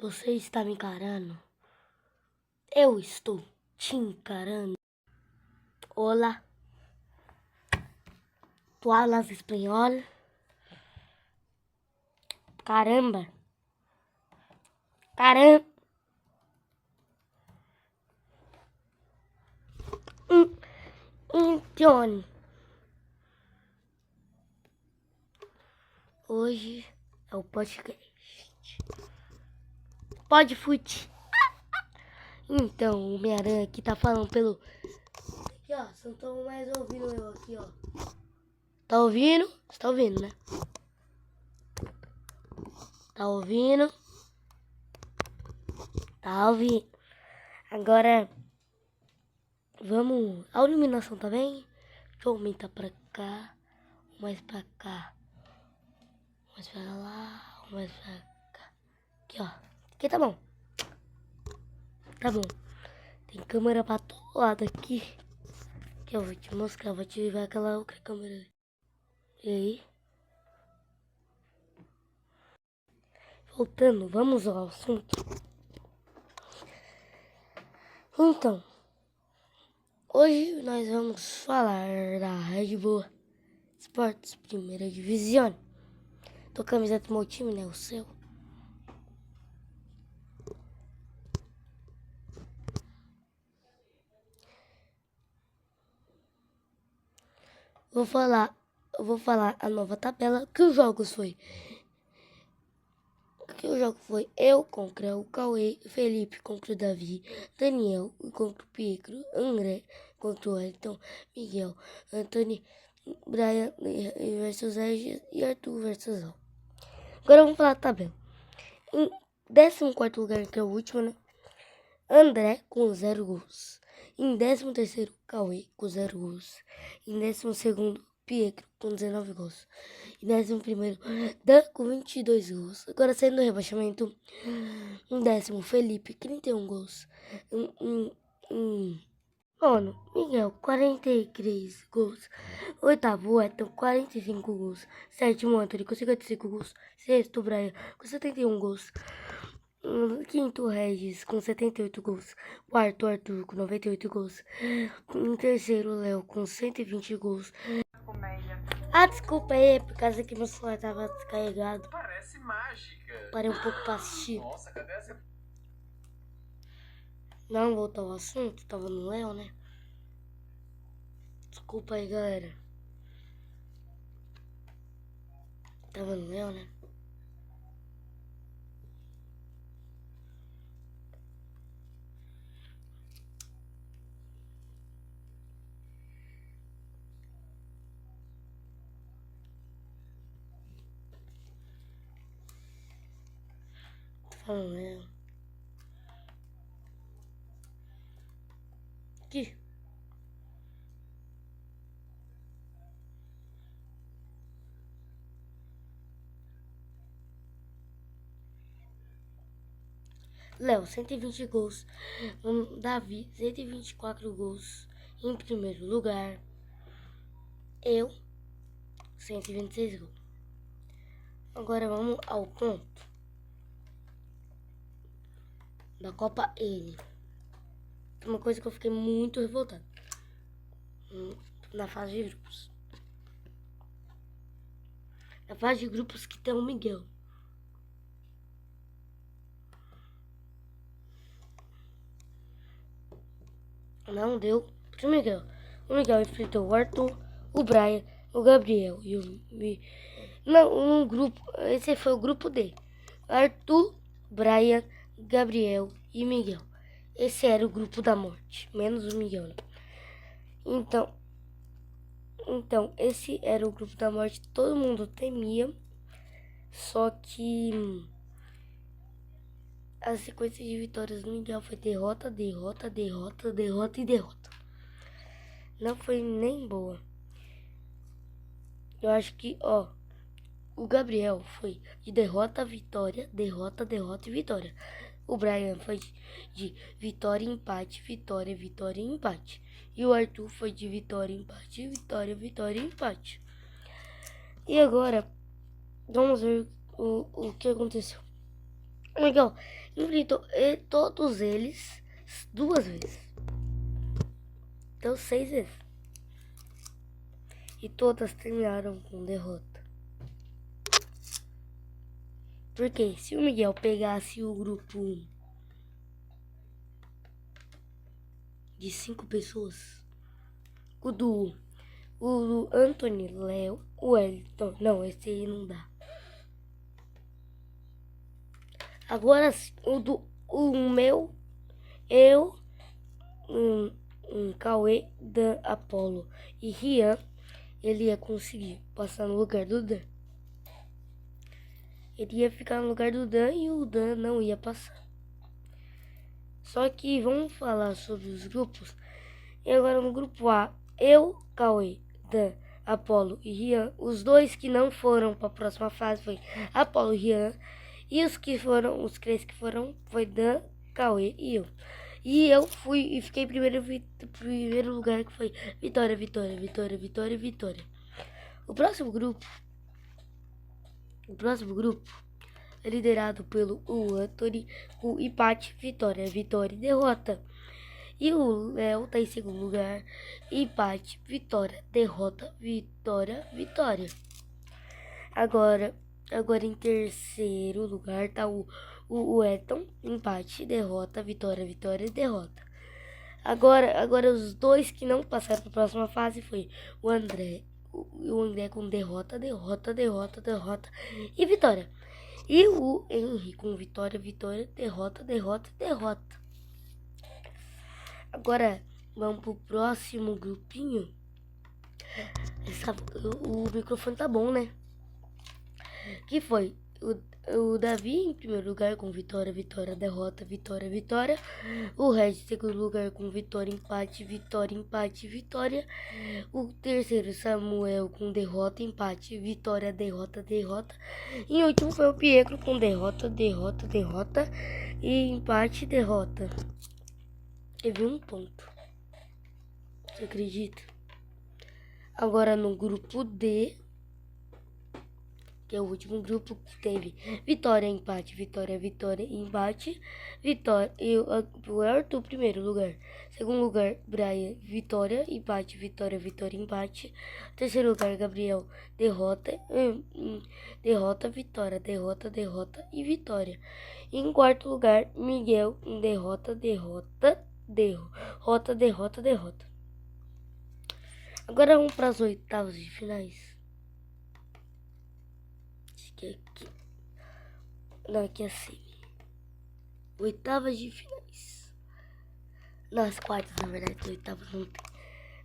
Você está me encarando? Eu estou te encarando. Olá. Tu hablas espanhol? Caramba. Caramba. Então, hoje é o podcast. Pode fute. Então, o Homem-Aranha aqui tá falando pelo... Aqui, ó. Vocês não estão mais ouvindo eu aqui, ó. Tá ouvindo? Você tá ouvindo, né? Tá ouvindo? Tá ouvindo. Agora, vamos... A iluminação tá bem? Deixa eu aumentar pra cá. Mais pra cá. Mais pra lá. Mais pra cá. Aqui, ó. Aqui tá bom. Tá bom. Tem câmera pra todo lado aqui. Aqui eu vou te mostrar. Vou te ver aquela outra câmera ali. E aí? Voltando, vamos ao assunto. Então, hoje nós vamos falar da Red Bull Sports Primeira Divisão. Tô com a camiseta do meu time, né? O seu. Eu vou falar a nova tabela. Que os jogos foi? Eu contra o Cauê, Felipe contra o Davi, Daniel contra o Pietro, André contra o Elton, Miguel, Anthony, Brian versus Regis e Arthur versus Al. Agora vamos falar da tabela. Em 14º lugar, que é o último, né? André com 0 gols. Em 13º, Cauê com 0 gols. Em 12º, Pietro com 19 gols. Em 11º, Dan com 22 gols. Agora saindo do rebaixamento. Em 10º, Felipe, 31 gols. Nono, Miguel, 43 gols. Oitavo, Ethan, 45 gols. Sétimo, Anthony, com 55 gols. Sexto, Brian, com 71 gols. Quinto, Regis, com 78 gols. Quarto, Arthur, com 98 gols. Em terceiro, Léo, com 120 gols. Ah, desculpa aí, por causa que meu celular tava descarregado. Parece mágica. Parei um pouco pra assistir. Nossa, cadê essa? Não, voltar ao assunto, tava no Léo, né? Desculpa aí, galera. Tava no Léo, né? Tava no Léo. Aqui. Léo, 120 gols. Davi, 124 gols. Em primeiro lugar. Eu, 126 gols. Agora vamos ao ponto da Copa N. Uma coisa que eu fiquei muito revoltado. Na fase de grupos. Na fase de grupos que tem o Miguel. Não deu pro Miguel. O Miguel enfrentou o Arthur, o Brian, o Gabriel e o... Não, um grupo... Esse foi o grupo D. Arthur, Brian, Gabriel e Miguel. Esse era o grupo da morte. Menos o Miguel, né? Então, esse era o grupo da morte. Todo mundo temia. Só que... a sequência de vitórias do Miguel foi derrota, derrota, derrota, derrota e derrota. Não foi nem boa. Eu acho que, o Gabriel foi de derrota, vitória, derrota, derrota e vitória. O Brian foi de vitória, empate, vitória, vitória e empate. E o Arthur foi de vitória, empate, vitória, vitória e empate. E agora, vamos ver o que aconteceu. O Miguel enfrentou todos eles 2 vezes. Então 6 vezes. E todas terminaram com derrota. Porque se o Miguel pegasse o grupo 1 de 5 pessoas, o do Anthony, Léo, o Wellington, não, esse aí não dá. Agora o meu, eu, Cauê, Dan, Apolo e Rian, ele ia conseguir passar no lugar do Dan. Ele ia ficar no lugar do Dan e o Dan não ia passar. Só que vamos falar sobre os grupos. E agora no grupo A, eu, Cauê, Dan, Apolo e Rian. Os 2 que não foram para a próxima fase foi Apolo e Rian. E os 3 que foram foi Dan, Cauê e eu. E eu fui e fiquei em primeiro lugar, que foi Vitória, Vitória, Vitória, Vitória, Vitória. O próximo grupo é liderado pelo Anthony, com empate, vitória, vitória e derrota. E o Léo tá em segundo lugar, empate, vitória, derrota, vitória, vitória. Agora em terceiro lugar tá o Wellington, empate, derrota, vitória, vitória e derrota. Agora os 2 que não passaram para a próxima fase foi o André com derrota, derrota, derrota, derrota e vitória. E o Henry com vitória, vitória, derrota, derrota, derrota. Agora vamos pro próximo grupinho. O microfone tá bom, né? Que foi o Davi em primeiro lugar com vitória, vitória, derrota, vitória, vitória. O Red em segundo lugar com vitória, empate, vitória, empate, vitória. O terceiro Samuel com derrota, empate, vitória, derrota, derrota. E o último foi o Pietro com derrota, derrota, derrota e empate, derrota. Teve 1 ponto. Você acredita? Agora no grupo D, que é o último grupo, que teve vitória, empate, vitória, vitória, empate, vitória. E o Arthur, primeiro lugar. Segundo lugar, Brian, vitória, empate, vitória, vitória, empate. Terceiro lugar, Gabriel, derrota, derrota, vitória, derrota, derrota e vitória. E em quarto lugar, Miguel, derrota, derrota, derrota, derrota, derrota. Agora vamos para as oitavas de finais. Acho que é aqui. Não, aqui é assim. Oitavas de finais. Nas quartas, na verdade, oitavas não tem.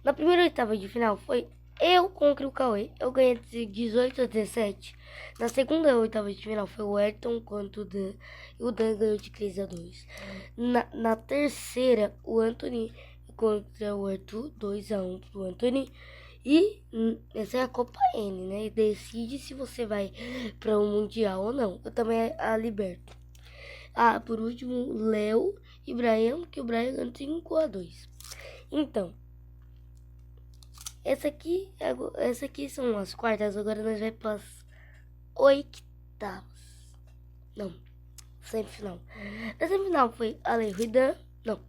Na primeira oitava de final foi eu contra o Cauê. Eu ganhei de 18 a 17. Na segunda oitava de final foi o Ayrton contra o Dan. E o Dan ganhou de 3 a 2. Na terceira, o Anthony contra o Arthur, 2 a 1 pro Anthony. E essa é a Copa N, né? E decide se você vai para um Mundial ou não. Eu também a liberto. Por último, Léo e Brian, que o Brian ganhou 5 a 2. Então, essa aqui são as quartas. Agora nós vamos para as oitavas. Não, semifinal. Na semifinal foi Alejo e Dan. Não,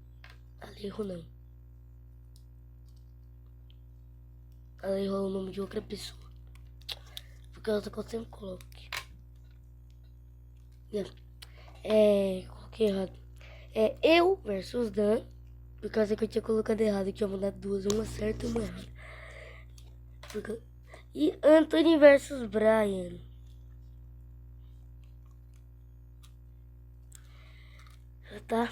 Alejo não. Alejo é o nome de outra pessoa. Porque eu sempre coloco aqui. Coloquei errado. É eu versus Dan. Por causa que eu tinha colocado errado. Eu tinha mandado 2, uma certa e uma errada. E Anthony versus Brian. Tá?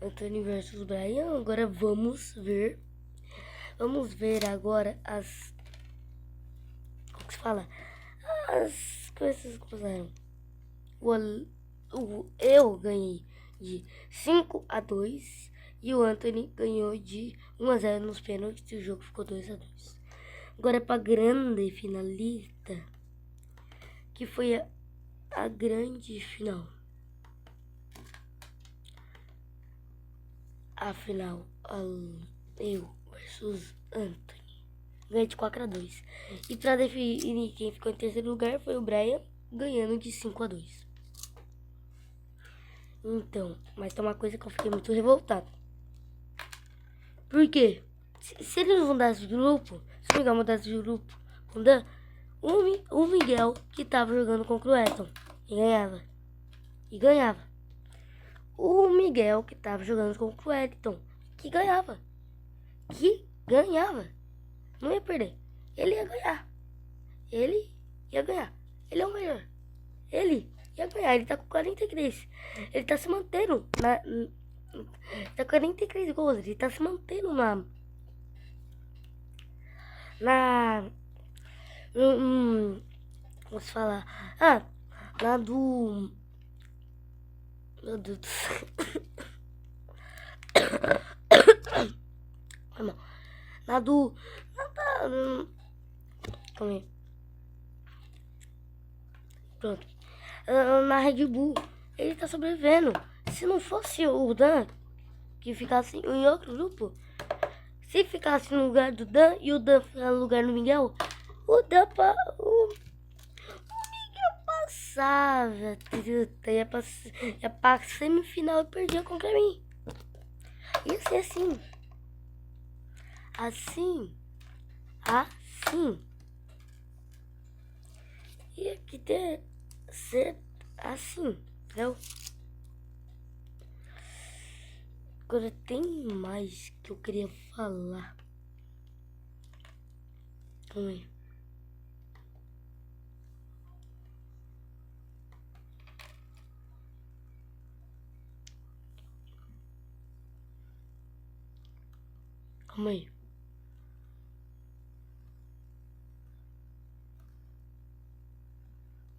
Anthony versus Brian. Agora vamos ver. Vamos ver agora as... Como que se fala? As coisas que passaram. Eu ganhei de 5 a 2. E o Anthony ganhou de 1 a 0 nos pênaltis. E o jogo ficou 2 a 2. Agora é pra grande finalista. Que foi a grande final. A final, eu versus Anthony. Ganhei de 4 a 2. E pra definir quem ficou em terceiro lugar foi o Brian, ganhando de 5 a 2. Então, mas tem uma coisa que eu fiquei muito revoltado. Por quê? Se eles não mudassem de grupo, se o Miguel mudasse de grupo com o Dan, o Miguel que tava jogando contra o Elton e ganhava. E ganhava. O Miguel que tava jogando contra o Elton que ganhava. Que ganhava. Não ia perder. Ele ia ganhar. Ele ia ganhar. Ele é o melhor. Ele ia ganhar. Ele tá com 43. Ele tá se mantendo tá com 43 gols. Ele tá se mantendo na vamos falar. Na do. Meu Deus do céu. Na do. Calma aí. Pronto. Na Red Bull. Ele tá sobrevivendo. Se não fosse o Dan que ficasse em outro grupo, se ficasse no lugar do Dan e o Dan ficasse no lugar do Miguel, o Miguel passava. Ia pra semifinal e perdia contra mim. Ia ser assim. Assim. Ia que ter ser assim, entendeu? Agora tem mais que eu queria falar. Calma aí. Calma aí.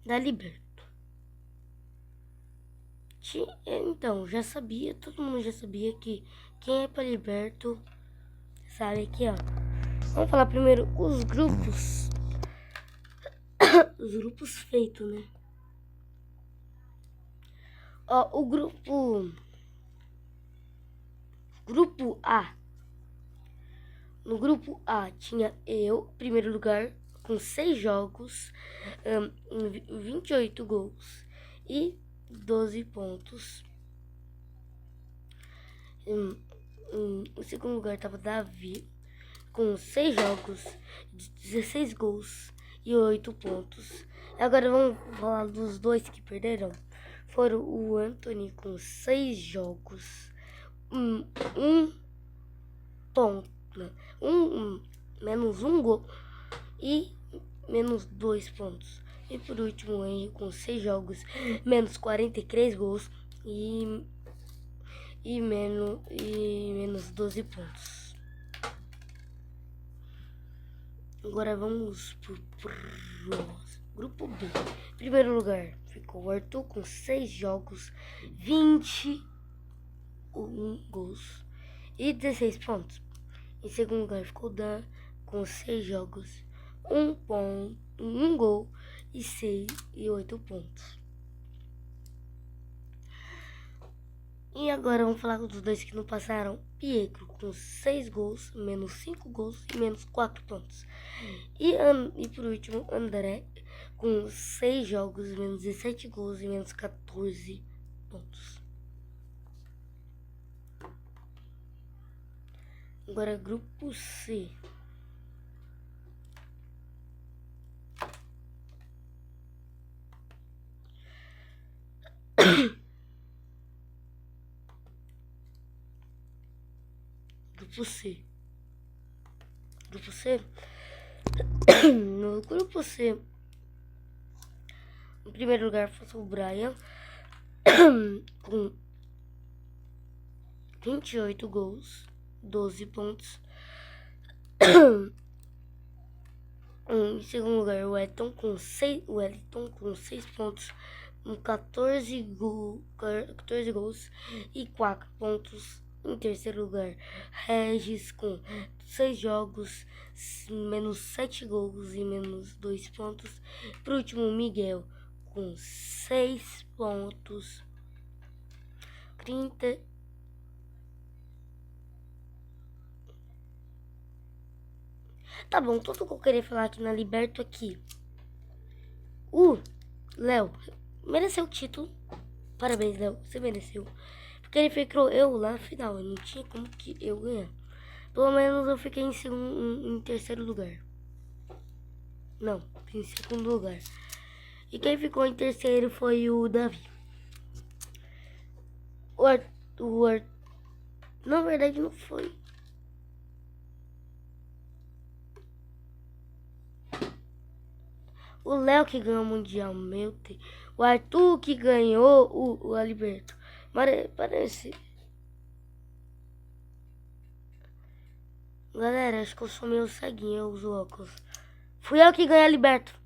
Da Liberto. Então, já sabia, todo mundo já sabia que quem é pra Liberto sabe aqui, ó. Vamos falar primeiro os grupos. Os grupos feitos, né? Ó, o Grupo A. No grupo A tinha eu, primeiro lugar, com 6 jogos, 28 gols e 12 pontos. Em segundo lugar estava Davi, com 6 jogos, 16 gols e 8 pontos. Agora vamos falar dos dois que perderam. Foram o Anthony com 6 jogos, menos um gol e menos 2 pontos. E por último o Henry com 6 jogos, menos 43 gols e menos 12 pontos. Agora vamos pro grupo B. Em primeiro lugar ficou o Arthur com 6 jogos, 21 gols e 16 pontos. Em segundo lugar ficou o Dan com 6 jogos, 1 gol e 8 pontos. E agora vamos falar dos dois que não passaram. Pietro com 6 gols, menos 5 gols e menos 4 pontos. E por último, André com 6 jogos, menos 17 gols e menos 14 pontos. Agora grupo C. Grupo C. Grupo C. No grupo C, em primeiro lugar foi o Brian com 28 gols, 12 pontos. Em segundo lugar, o Wellington com 6 pontos, 14 gols e 4 pontos. Em terceiro lugar, Regis com 6 jogos, menos 7 gols e menos 2 pontos. Por último, Miguel com 6 pontos, 30. Tá bom, tudo que eu queria falar aqui na Liberto aqui. O Léo mereceu o título. Parabéns, Léo. Você mereceu. Porque ele ficou eu lá no final. Não tinha como que eu ganhar. Pelo menos eu fiquei em terceiro lugar. Não, em segundo lugar. E quem ficou em terceiro foi o Davi. Na verdade não foi. O Léo que ganhou o Mundial, meu Deus. O Arthur que ganhou a Libertadores. Parece. Galera, acho que eu sou meio ceguinho, eu uso óculos. Fui eu que ganhei a Libertadores.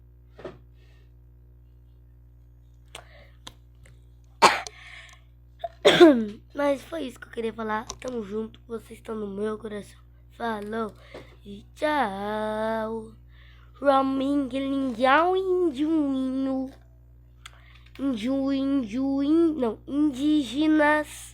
Mas foi isso que eu queria falar. Tamo junto, vocês estão no meu coração. Falou e tchau. Rominguinhão, indígena. Não, indígenas.